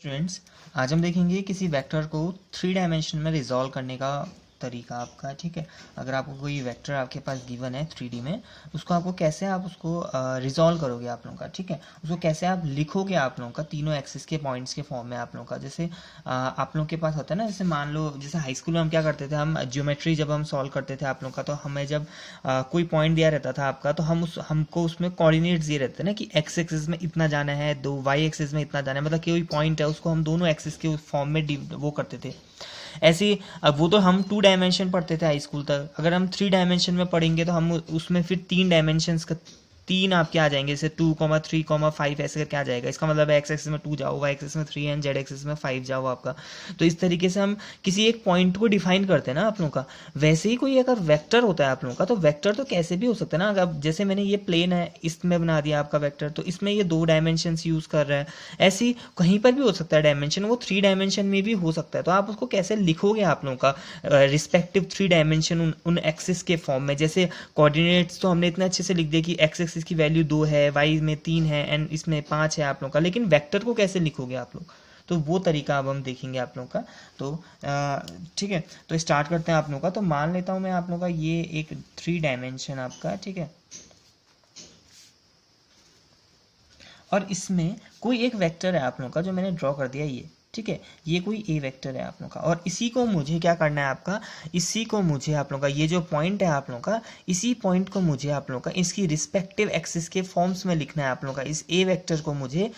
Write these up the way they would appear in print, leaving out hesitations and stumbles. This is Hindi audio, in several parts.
स्टूडेंट्स, आज हम देखेंगे किसी वेक्टर को थ्री डायमेंशन में रिजॉल्व करने का तरीका आपका। ठीक है, अगर आपको कोई वेक्टर आपके पास गिवन है 3D में, उसको आपको कैसे आप उसको रिजॉल्व करोगे आप लोगों का। ठीक है, उसको कैसे आप लिखोगे आप लोगों का तीनों एक्सिस के पॉइंट्स के फॉर्म में आप लोगों का। जैसे आप लोगों के पास होता है ना, जैसे मान लो जैसे हाई स्कूल में हम क्या करते थे, हम ज्योमेट्री जब हम सॉल्व करते थे आप लोगों का, तो हमें जब कोई पॉइंट दिया रहता था आपका, तो हमको उसमें कोऑर्डिनेट्स दिए रहते थे ना कि एक्स एक्सिस में इतना जाना है, दो वाई एक्सिस में इतना जाना है, मतलब कोई पॉइंट है उसको हम दोनों एक्सिस के फॉर्म में वो करते थे। ऐसे ही अब वो तो हम 2 डायमेंशन पढ़ते थे हाई स्कूल तक, अगर हम 3 डायमेंशन में पढ़ेंगे तो हम उसमें फिर 3 डायमेंशंस का तीन आपके आ जाएंगे, जैसे 2, 3, 5 ऐसे करके आ जाएगा। इसका मतलब है एक्स एक्सिस में 2 जाओ, वाई एक्सिस में 3 एंड जेड एक्सिस में 5 जाओ आपका। तो इस तरीके से हम किसी एक पॉइंट को डिफाइन करते हैं ना आप लोगों का। वैसे ही कोई अगर वेक्टर होता है आप लोगों का, तो वेक्टर तो कैसे भी हो सकता है ना। अगर जैसे मैंने ये प्लेन है, इसमें बना दिया आपका वेक्टर, तो इसमें ये 2 डायमेंशंस यूज कर रहा है। ऐसे ही कहीं पर भी हो सकता है डायमेंशन, वो 3 डायमेंशन में भी हो सकता है। तो आप उसको कैसे लिखोगे आप लोगों का रिस्पेक्टिव 3 डायमेंशन उन एक्सिस के फॉर्म में। जैसे कोऑर्डिनेट्स तो हमने इतने अच्छे से लिख दिया कि एक्स एक्सिस की वैल्यू 2 है, वाई में 3 है एंड इसमें 5 है आप लोगों का, लेकिन वेक्टर को कैसे लिखोगे आप लोग, तो वो तरीका अब हम देखेंगे आप लोगों का। तो ठीक है, तो स्टार्ट करते हैं आप लोगों का। तो मान लेता हूँ मैं आप लोगों का ये एक 3 डायमेंशन आपका, ठीक है, और इसमें कोई एक वेक्टर है आप लोगों का जो मैंने ड्रॉ कर दिया ये। ठीक है, ये कोई ए वेक्टर है आप लोगों का, और इसी को मुझे क्या करना है आपका, इसी को मुझे आप लोगों का ये जो पॉइंट है आप लोगों का, इसी पॉइंट को मुझे आप लोगों का इसकी रिस्पेक्टिव एक्सिस के फॉर्म्स में लिखना है आप लोगों का। इस ए वेक्टर को मुझे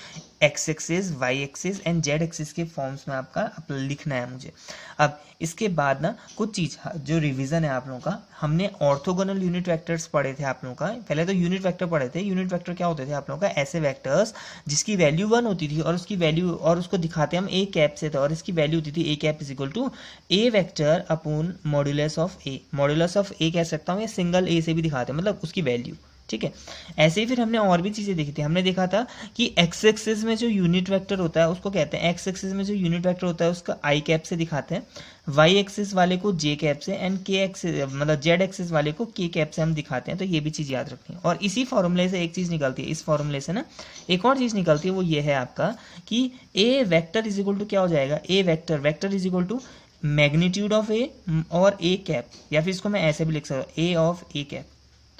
x axis, y axis and z axis के फॉर्म्स में आपका लिखना है मुझे। अब इसके बाद ना कुछ चीज़ जो रिवीजन है आप लोगों का, हमने ऑर्थोगोनल यूनिट वेक्टर्स पढ़े थे आप लोगों का। पहले तो यूनिट वेक्टर पढ़े थे। यूनिट वेक्टर क्या होते थे आप लोगों का, ऐसे वेक्टर्स जिसकी वैल्यू 1 होती थी और उसकी वैल्यू, और उसको दिखाते हम ए कैप से थे, और इसकी वैल्यू होती थी A cap is equal to A vector upon modulus of A. Modulus of A कह सकता हूँ, या सिंगल ए से भी दिखाते हैं, मतलब उसकी वैल्यू। ठीक है, ऐसे ही फिर हमने और भी चीज़ें देखी थी। हमने देखा था कि एक्स एक्सिस में जो यूनिट वेक्टर होता है उसको कहते हैं, एक्स एक्सिस में जो यूनिट वेक्टर होता है उसका आई कैप से दिखाते हैं, वाई एक्सिस वाले को जे कैप से, एंड के एक्सिस मतलब जेड एक्सिस वाले को के कैप से हम दिखाते हैं। तो ये भी चीज़ याद रखनी है। और इसी फॉर्मूले से एक चीज़ निकलती है, इस फॉर्मूले से ना एक और चीज़ निकलती है, वो ये है आपका कि A vector is equal to क्या हो जाएगा, A vector, vector is equal to magnitude of A और ए कैप, या फिर इसको मैं ऐसे भी लिख सकता हूँ, ए ऑफ ए कैप।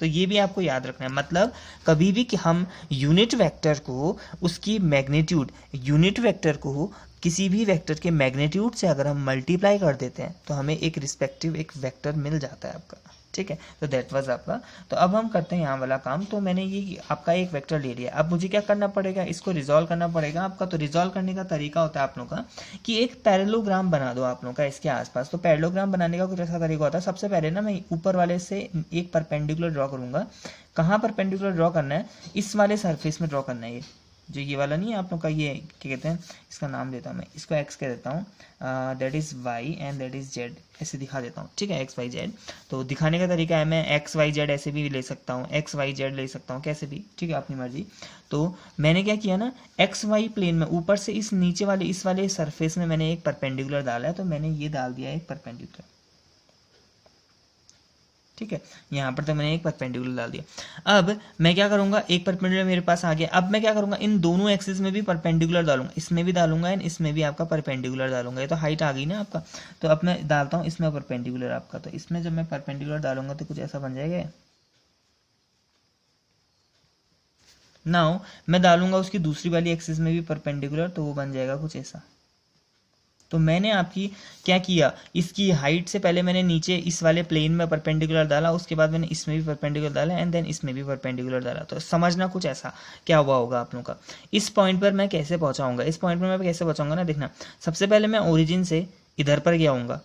तो ये भी आपको याद रखना है। मतलब कभी भी कि हम यूनिट वेक्टर को उसकी मैग्नीट्यूड, यूनिट वेक्टर को किसी भी वेक्टर के मैग्नीट्यूड से अगर हम मल्टीप्लाई कर देते हैं तो हमें एक रिस्पेक्टिव एक वेक्टर मिल जाता है आपका। ठीक है, तो दैट वाज आपका। तो अब हम करते हैं यहाँ वाला काम। तो मैंने ये आपका एक वेक्टर ले लिया, अब मुझे क्या करना पड़ेगा, इसको रिजॉल्व करना पड़ेगा आपका। तो रिजॉल्व करने का तरीका होता है आप लोगों का कि एक पैरेललोग्राम बना दो आप लोगों का इसके आसपास। तो पैरेललोग्राम बनाने का कुछ ऐसा तरीका होता है, सबसे पहले ना मैं ऊपर वाले से एक परपेंडिकुलर ड्रॉ करूंगा। कहाँ परपेंडिकुलर ड्रॉ करना है, इस वाले सरफेस में ड्रॉ करना है। ये जो ये वाला नहीं है आप लोग का, ये क्या कहते हैं, इसका नाम देता हूँ मैं, इसको एक्स कह देता हूँ, that is why and that is Z, ऐसे दिखा देता हूँ। ठीक है, एक्स वाई जेड। तो दिखाने का तरीका है, मैं एक्स वाई जेड ऐसे भी ले सकता हूँ, एक्स वाई जेड ले सकता हूँ, कैसे भी, ठीक है, अपनी मर्जी। तो मैंने क्या किया ना, एक्स वाई प्लेन में ऊपर से इस नीचे वाले इस वाले सरफेस में मैंने एक परपेंडिकुलर डाला है। तो मैंने ये डाल दिया एक परपेंडिकुलर। ठीक है, यहाँ पर तो मैंने एक परपेंडिकुलर डाल दिया। अब मैं क्या करूंगा, एक परपेंडिकुलर मेरे पास आ गया। अब मैं क्या करूंगा, इन दोनों एक्सिस में भी परपेंडिकुलर डालूंगा, इसमें भी डालूंगा एंड इसमें भी आपका परपेंडिकुलर डालूंगा। ये तो हाइट आ गई ना आपका। तो अब मैं डालता हूँ इसमें परपेंडिकुलर आपका। तो इसमें जब मैं परपेंडिकुलर डालूंगा तो कुछ ऐसा बन जाएगा। नाउ मैं डालूंगा उसकी दूसरी वाली एक्सिस में भी परपेंडिकुलर, तो वो बन जाएगा कुछ ऐसा। तो मैंने आपकी क्या किया, इसकी हाइट से पहले मैंने नीचे इस वाले प्लेन में परपेंडिकुलर डाला, उसके बाद मैंने इसमें भी परपेंडिकुलर डाला एंड देन इसमें भी परपेंडिकुलर डाला। तो समझना कुछ ऐसा क्या हुआ होगा आप लोगों का। इस पॉइंट पर मैं कैसे पहुंचाऊंगा, इस पॉइंट पर मैं कैसे पहुंचाऊंगा ना, देखना। सबसे पहले मैं ओरिजिन से इधर पर गया हूँगा,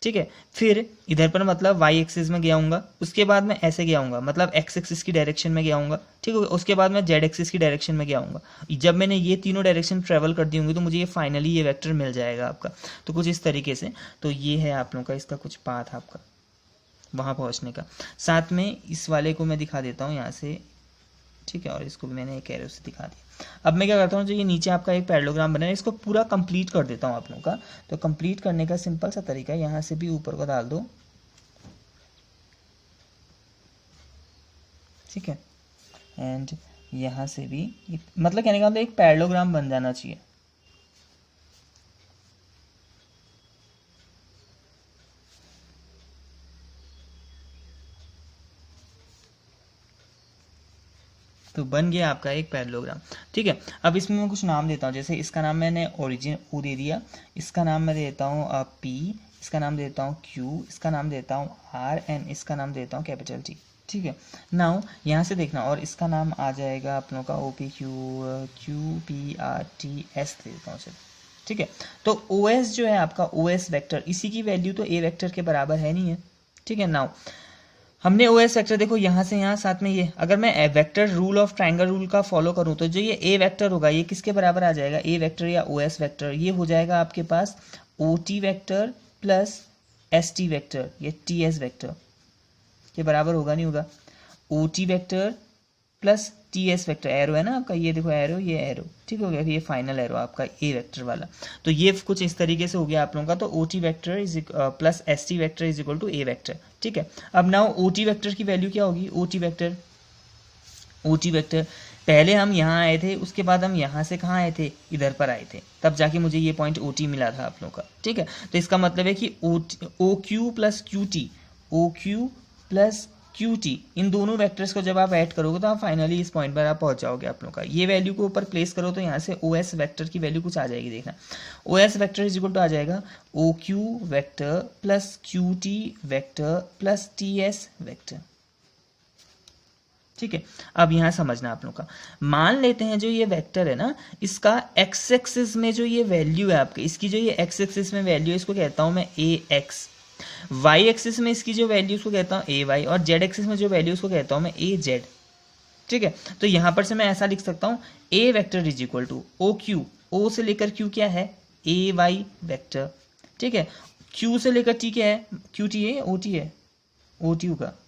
ठीक है, फिर इधर पर मतलब वाई एक्सिस में गया हूँगा, उसके बाद मैं ऐसे गया हूँगा, मतलब एक्स एक्सिस की डायरेक्शन में गया हूँगा। ठीक है, उसके बाद मैं जेड एक्सिस की डायरेक्शन में गया हूँगा। जब मैंने ये तीनों डायरेक्शन ट्रेवल कर दी होंगी तो मुझे ये फाइनली ये वेक्टर मिल जाएगा आपका। तो कुछ इस तरीके से। तो ये है आप लोगों का इसका कुछ पाथ आपका वहाँ पहुँचने का। साथ में इस वाले को मैं दिखा देता हूँ यहाँ से, ठीक है, और इसको भी मैंने एक एरो से दिखा दिया। अब मैं क्या करता हूँ, जो ये नीचे आपका एक पैरेललोग्राम बना है, इसको पूरा कंप्लीट कर देता हूँ आप लोगों का। तो कंप्लीट करने का सिंपल सा तरीका है, यहाँ से भी ऊपर को डाल दो, ठीक है, एंड यहाँ से भी मतलब कहने का मतलब एक पैरेललोग्राम बन जाना चाहिए। तो बन गया आपका एक पैरेललोग्राम। ठीक है, अब इसमें मैं कुछ नाम देता हूँ, जैसे इसका नाम मैंने ओरिजिन ओ दे दिया, इसका नाम मैं देता हूँ पी, इसका नाम देता हूँ क्यू, इसका नाम देता हूँ आर, एंड इसका नाम देता हूँ कैपिटल टी। ठीक है, नाउ यहाँ से देखना, और इसका नाम आ जाएगा आप लोगों का O P Q P R T S दे देता हूँ चलो। ठीक है, तो ओ एस जो है आपका ओ एस वैक्टर, इसी की वैल्यू तो ए वैक्टर के बराबर है नहीं है। ठीक है, नाउ हमने ओ एस वैक्टर देखो यहाँ से यहाँ साथ में ये, अगर मैं vector rule of triangle rule का फॉलो करूँ तो जो ये ए वेक्टर होगा ये किसके बराबर आ जाएगा, ए वेक्टर या ओ एस वैक्टर, ये हो जाएगा आपके पास O T vector plus S T vector, ये टी एस वैक्टर के बराबर होगा नहीं होगा, O T vector plus T S vector, arrow है ना आपका, ये देखो एरो, ये एरो, ठीक हो गया, ये फाइनल एरो आपका ए वेक्टर वाला। तो ये कुछ इस तरीके से हो गया आप लोगों का, तो O T vector is plus S T vector is equal to A vector. ठीक है, अब नाउ ओ टी वैक्टर की वैल्यू क्या होगी, ओ टी वैक्टर पहले हम यहाँ आए थे, उसके बाद हम यहाँ से कहाँ आए थे, इधर पर आए थे, तब जाके मुझे ये पॉइंट ओ टी मिला था आप लोगों का। ठीक है, तो इसका मतलब है कि O Q plus Q T, O Q plus Q T, इन दोनों वेक्टर्स को जब आप ऐड करोगे तो आप फाइनली इस पॉइंट पर आप पहुंच जाओगे आप लोगों का। ये वैल्यू को ऊपर प्लेस करो तो यहाँ से ओ एस वैक्टर की वैल्यू कुछ आ जाएगी, देखना O S vector is equal to आ जाएगा O Q vector plus Q T vector plus T S vector. ठीक है, अब यहाँ समझना आप लोग का, मान लेते हैं जो ये वेक्टर है ना, इसका एक्स एक्सिस में जो ये वैल्यू है आपके, इसकी जो ये एक्स एक्सिस में वैल्यू है इसको कहता हूँ मैं ए एक्स, वाई एक्सिस में इसकी जो वैल्यू उसको कहता हूँ ए वाई, और जेड एक्सिस में जो वैल्यू उसको कहता हूँ मैं ए जेड। ठीक है, तो यहाँ पर से मैं ऐसा लिख सकता हूँ A vector is equal to O Q, O से लेकर क्यू क्या है, ए वाई वेक्टर। ठीक है, क्यू से लेकर टी क्या है, क्यू टी है, ओ टी है, ओ टी का,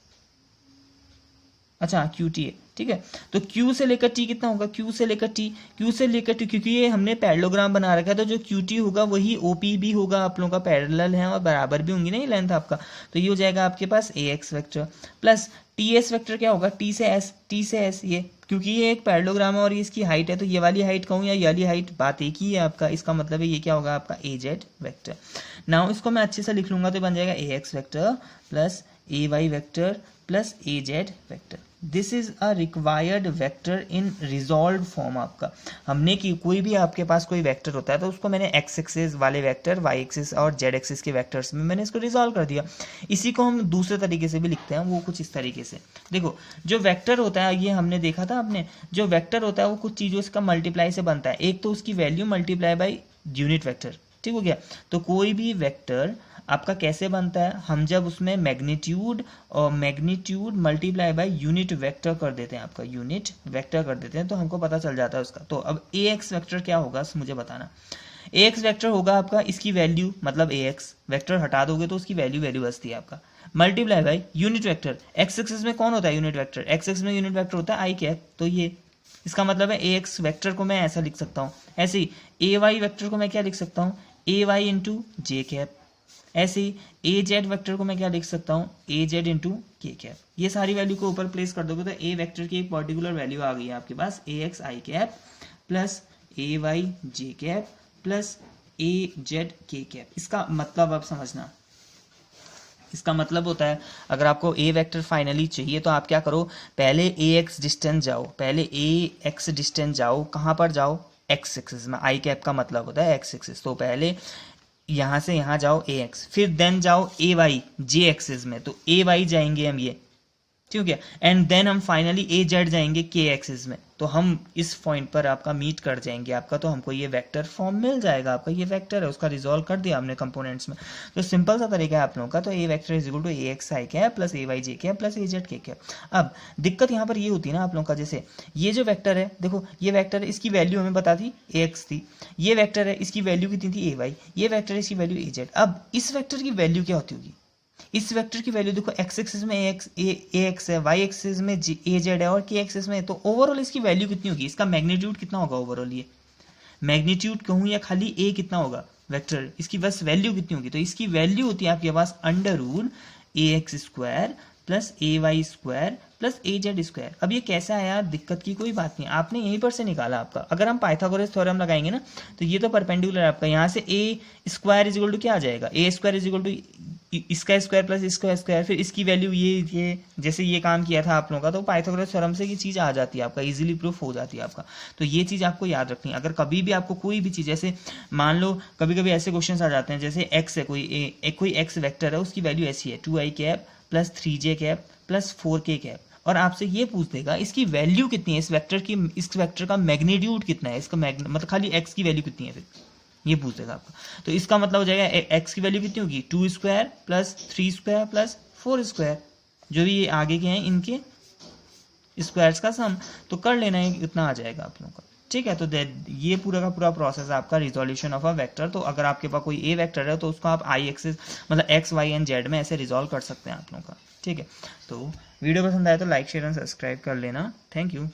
अच्छा क्यू टी है। ठीक है, तो Q से लेकर T कितना होगा, Q से लेकर T, Q से लेकर T, क्योंकि ये हमने पैरेललोग्राम बना रखा है तो जो QT होगा वही OP भी होगा, आप लोगों का पैरेलल है और बराबर भी होंगी नहीं लेंथ आपका, तो ये हो जाएगा आपके पास AX vector plus TS vector क्या होगा, T से S, ये क्योंकि ये एक पैरेललोग्राम है और ये इसकी हाइट है, तो ये वाली हाइट कहूँ या ये वाली हाइट, बात एक ही है आपका, इसका मतलब है ये क्या होगा आपका AZ वेक्टर। नाउ इसको मैं अच्छे से लिख लूंगा तो बन जाएगा AX vector plus AY vector plus AZ vector. This is a required vector in resolve form. आपका हमने कि कोई भी आपके पास कोई वेक्टर होता है तो उसको मैंने एक्स एक्सिस वाले वेक्टर, वाई एक्सिस और जेड एक्सिस के वेक्टर्स में मैंने इसको रिजॉल्व कर दिया। इसी को हम दूसरे तरीके से भी लिखते हैं, वो कुछ इस तरीके से, देखो जो वेक्टर होता है ये हमने देखा था आपने, जो वेक्टर होता है वो कुछ चीज़ों का मल्टीप्लाई से बनता है, एक तो उसकी value multiply by unit vector. ठीक हो गया, तो कोई भी वेक्टर आपका कैसे बनता है, हम जब उसमें मैग्नीट्यूड और magnitude multiply by unit vector कर देते हैं, आपका यूनिट वेक्टर कर देते हैं तो हमको पता चल जाता है उसका। तो अब ए एक्स वेक्टर क्या होगा मुझे बताना, ए एक्स वेक्टर होगा आपका इसकी वैल्यू, मतलब ए एक्स वेक्टर हटा दोगे तो उसकी वैल्यू बचती है आपका, multiply by unit vector, x axis में कौन होता है यूनिट वेक्टर, एक्स एक्सिस में यूनिट वेक्टर होता है आई कैप, तो ये इसका मतलब है ए एक्स वेक्टर को मैं ऐसा लिख सकता हूँ। ऐसे ही ए वाई वेक्टर को मैं क्या लिख सकता हूँ, ए वाई इंटू जे कैप। ऐसे ही ए जेड वेक्टर को मैं क्या लिख सकता हूँ, ए जेड इंटू के कैप। ये सारी वैल्यू को ऊपर प्लेस कर दोगे तो ए वेक्टर की एक पर्टिकुलर वैल्यू आ गई है आपके पास, ए X I cap plus A Y J cap plus A Z K cap. इसका मतलब आप समझना, इसका मतलब होता है अगर आपको ए वेक्टर फाइनली चाहिए तो आप क्या करो, पहले ए एक्स डिस्टेंस जाओ, पहले ए एक्स डिस्टेंस जाओ, कहाँ पर जाओ, एक्स एक्सिस में, आई कैप का मतलब होता है एक्स एक्सिस, तो पहले यहाँ से यहाँ जाओ ए एक्स, फिर देन जाओ ए वाई जे एक्सिस में, तो ए वाई जाएंगे हम ये, ठीक है, एंड देन हम फाइनली ए जेड जाएंगे के एक्सिस में, तो हम इस पॉइंट पर आपका मीट कर जाएंगे आपका, तो हमको ये वेक्टर फॉर्म मिल जाएगा आपका, ये वेक्टर है उसका रिजॉल्व कर दिया हमने कंपोनेंट्स में। तो सिंपल सा तरीका है आप लोगों का, तो A vector is equal to A X I cap plus A Y J cap plus A Z K cap. अब दिक्कत यहाँ पर ये होती है ना आप लोगों का, जैसे ये जो वेक्टर है, देखो ये वेक्टर है, इसकी वैल्यू हमें पता थी ए एक्स थी, ये वेक्टर है इसकी वैल्यू कितनी थी ए वाई, ये वेक्टर है इसकी वैल्यू ए जेड। अब इस वेक्टर की वैल्यू क्या होती होगी, इस वेक्टर की वैल्यू देखो एक्स एक्सिस में ए एक्स है, वाई एक्सिस में ए जेड है और के एक्सिस में, तो ओवरऑल इसकी वैल्यू कितनी होगी, इसका मैग्नीट्यूड कितना होगा ओवरऑल, ये मैग्नीट्यूड कहूँ या खाली ए कितना होगा वेक्टर, इसकी बस वैल्यू कितनी होगी, तो इसकी वैल्यू होती है आपके पास under root A x square plus A Y square plus A Z square. अब ये कैसा है यार, दिक्कत की कोई बात नहीं, आपने यहीं पर से निकाला आपका, अगर हम पाइथागोरस थ्योरम लगाएंगे ना तो ये तो परपेंडिकुलर है आपका, यहाँ से ए स्क्वायर इज इक्वल टू क्या आ जाएगा, ए स्क्वायर इज इक्वल टू इसका स्क्वायर प्लस इसका स्क्वायर, फिर इसकी वैल्यू ये जैसे ये काम किया था आप लोगों का, तो पाइथागोरस थ्योरम से ये चीज़ आ जाती है आपका, इजीली प्रूफ हो जाती है आपका। तो ये चीज़ आपको याद रखनी है। अगर कभी भी आपको कोई भी चीज़, जैसे मान लो कभी कभी ऐसे क्वेश्चन आ जाते हैं, जैसे एक्स है, कोई एक्स वेक्टर है, उसकी वैल्यू ऐसी है 2i cap plus 3j cap plus 4k cap, और आपसे ये पूछ देगा इसकी वैल्यू कितनी है, इस वेक्टर का मैग्नीट्यूड कितना है, इसका मतलब खाली एक्स की वैल्यू कितनी है, फिर ये पूछ देगा आपको। तो इसका मतलब हो जाएगा एक्स की वैल्यू कितनी होगी 2 square plus 3 square plus 4 square, जो भी ये आगे के हैं इनके स्क्वायर्स का सम, तो कर लेना है, इतना आ जाएगा आप लोगों का। ठीक है, तो ये पूरा का पूरा प्रोसेस है आपका रिजोल्यूशन ऑफ अ वेक्टर। तो अगर आपके पास कोई ए वेक्टर है तो उसको आप आई एक्सिस मतलब एक्स वाई एंड जेड में ऐसे रिजोल्व कर सकते हैं आप लोगों का। ठीक है, तो वीडियो पसंद आए तो लाइक शेयर एंड सब्सक्राइब कर लेना। Thank you.